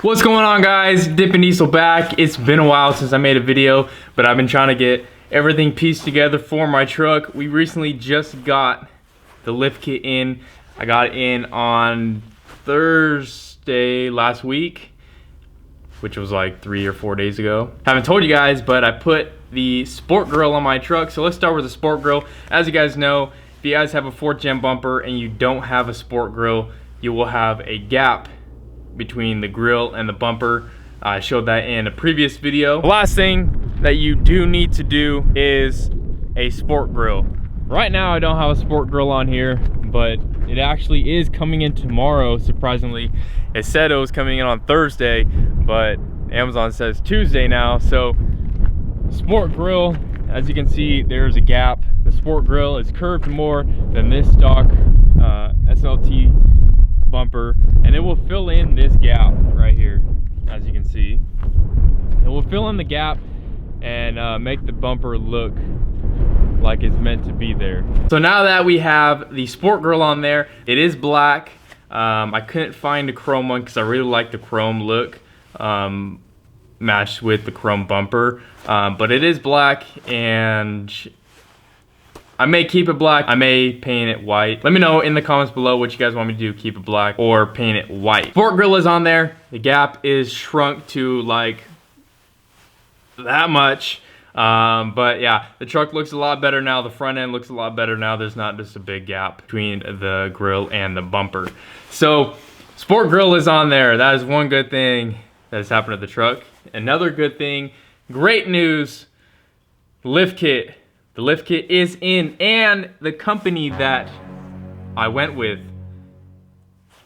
What's going on, guys? Dippin' Diesel back. It's been a while since I made a video, but I've been trying to get everything pieced together for my truck. We recently just got the lift kit in. I got it in on Thursday last week, which was like 3 or 4 days ago. Haven't told you guys, but I put the sport grill on my truck. So let's start with the sport grill. As you guys know, if you guys have a 4th gen bumper and you don't have a sport grill, you will have a gap between the grill and the bumper. I showed that in a previous video. The last thing that you do need to do is a sport grill. Right now I don't have a sport grill on here, but it actually is coming in tomorrow, surprisingly. It said it was coming in on Thursday, but Amazon says Tuesday now. So sport grill, as you can see, there's a gap. The sport grill is curved more than this stock SLT bumper, and it will fill in this gap right here. As you can see, it will fill in the gap and make the bumper look like it's meant to be there. So now that we have the sport grill on there, it is black. I couldn't find a chrome one because I really like the chrome look matched with the chrome bumper, but it is black, and I may keep it black, I may paint it white. Let me know in the comments below what you guys want me to do, keep it black or paint it white. Sport grill is on there. The gap is shrunk to like that much. But yeah, the truck looks a lot better now. The front end looks a lot better now. There's not just a big gap between the grill and the bumper. So sport grill is on there. That is one good thing that has happened to the truck. Another good thing, great news, lift kit. The lift kit is in, and the company that I went with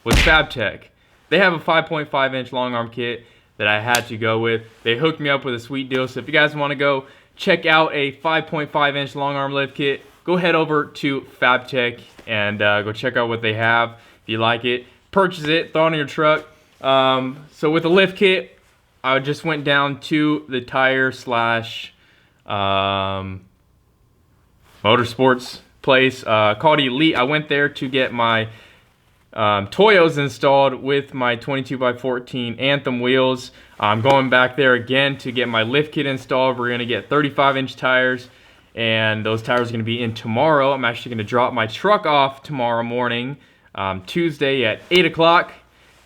was Fabtech. They have a 5.5 inch long arm kit that I had to go with. They hooked me up with a sweet deal. So if you guys want to go check out a 5.5 inch long arm lift kit, go head over to Fabtech and go check out what they have. If you like it, purchase it, throw it on your truck. So with the lift kit, I just went down to the tire slash motorsports place called Elite. I went there to get my Toyos installed with my 22x14 Anthem wheels. I'm going back there again to get my lift kit installed. We're going to get 35 inch tires, and those tires are going to be in tomorrow. I'm actually going to drop my truck off tomorrow morning, Tuesday at 8 o'clock.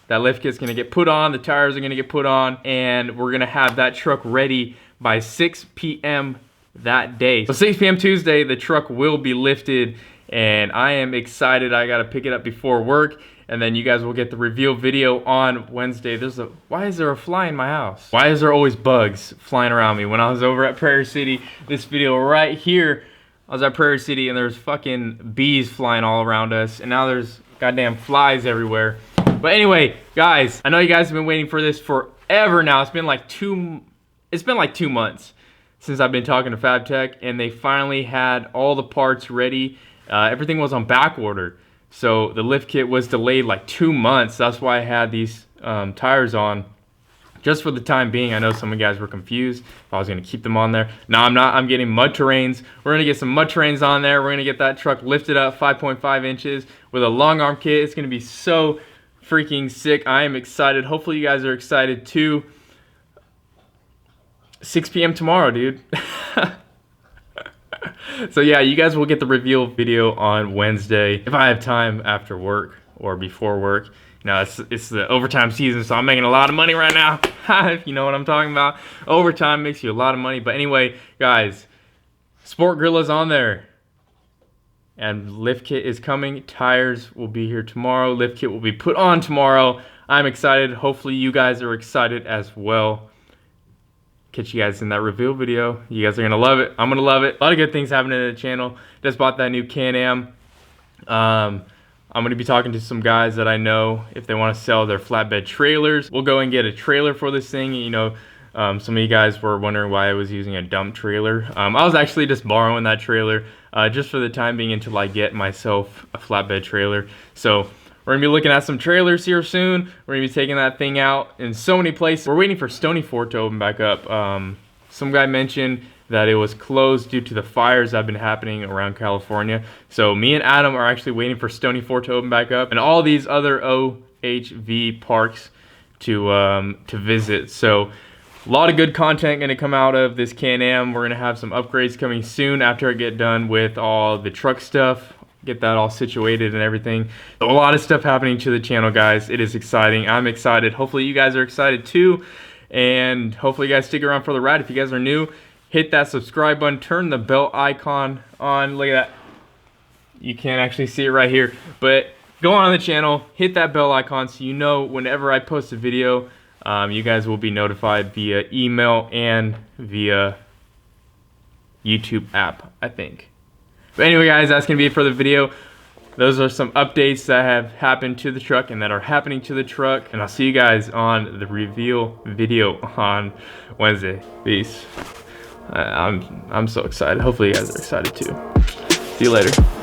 That lift kit's going to get put on, the tires are going to get put on, and we're going to have that truck ready by 6 p.m. that day. So 6 p.m. Tuesday, the truck will be lifted, and I am excited. I gotta pick it up before work, and then you guys will get the reveal video on Wednesday. Why is there a fly in my house? Why is there always bugs flying around me? When I was over at Prairie City, this video right here, I was at Prairie City and there's fucking bees flying all around us, and now there's goddamn flies everywhere. But anyway, guys, I know you guys have been waiting for this forever now. It's been like 2 months since I've been talking to Fabtech, and they finally had all the parts ready. Everything was on back order. So the lift kit was delayed like 2 months. That's why I had these tires on just for the time being. I know some of you guys were confused if I was gonna keep them on there. No, I'm not. I'm getting mud terrains. We're gonna get some mud terrains on there. We're gonna get that truck lifted up 5.5 inches with a long arm kit. It's gonna be so freaking sick. I am excited. Hopefully you guys are excited too. 6 p.m. tomorrow, dude. So yeah, you guys will get the reveal video on Wednesday if I have time after work or before work. You know, it's the overtime season, so I'm making a lot of money right now. If you know what I'm talking about. Overtime makes you a lot of money. But anyway, guys, sport grill is on there, and lift kit is coming. Tires will be here tomorrow. Lift kit will be put on tomorrow. I'm excited. Hopefully you guys are excited as well. Catch you guys in that reveal video. You guys are gonna love it. I'm gonna love it. A lot of good things happening to the channel. Just bought that new Can-Am. I'm gonna be talking to some guys that I know if they want to sell their flatbed trailers. We'll go and get a trailer for this thing. You know, some of you guys were wondering why I was using a dump trailer. I was actually just borrowing that trailer just for the time being until I get myself a flatbed trailer. So we're gonna be looking at some trailers here soon. We're gonna be taking that thing out in so many places. We're waiting for Stony Fort to open back up. Some guy mentioned that it was closed due to the fires that have been happening around California. So me and Adam are actually waiting for Stony Fort to open back up, and all these other OHV parks to visit. So a lot of good content gonna come out of this Can-Am. We're gonna have some upgrades coming soon after I get done with all the truck stuff, get that all situated and everything. So a lot of stuff happening to the channel, guys. It is exciting. I'm excited. Hopefully you guys are excited too. And hopefully you guys stick around for the ride. If you guys are new, hit that subscribe button, turn the bell icon on. Look at that. You can't actually see it right here, but go on the channel, hit that bell icon so you know whenever I post a video. You guys will be notified via email and via YouTube app, I think. But anyway, guys, that's going to be it for the video. Those are some updates that have happened to the truck and that are happening to the truck. And I'll see you guys on the reveal video on Wednesday. Peace. I'm so excited. Hopefully you guys are excited too. See you later.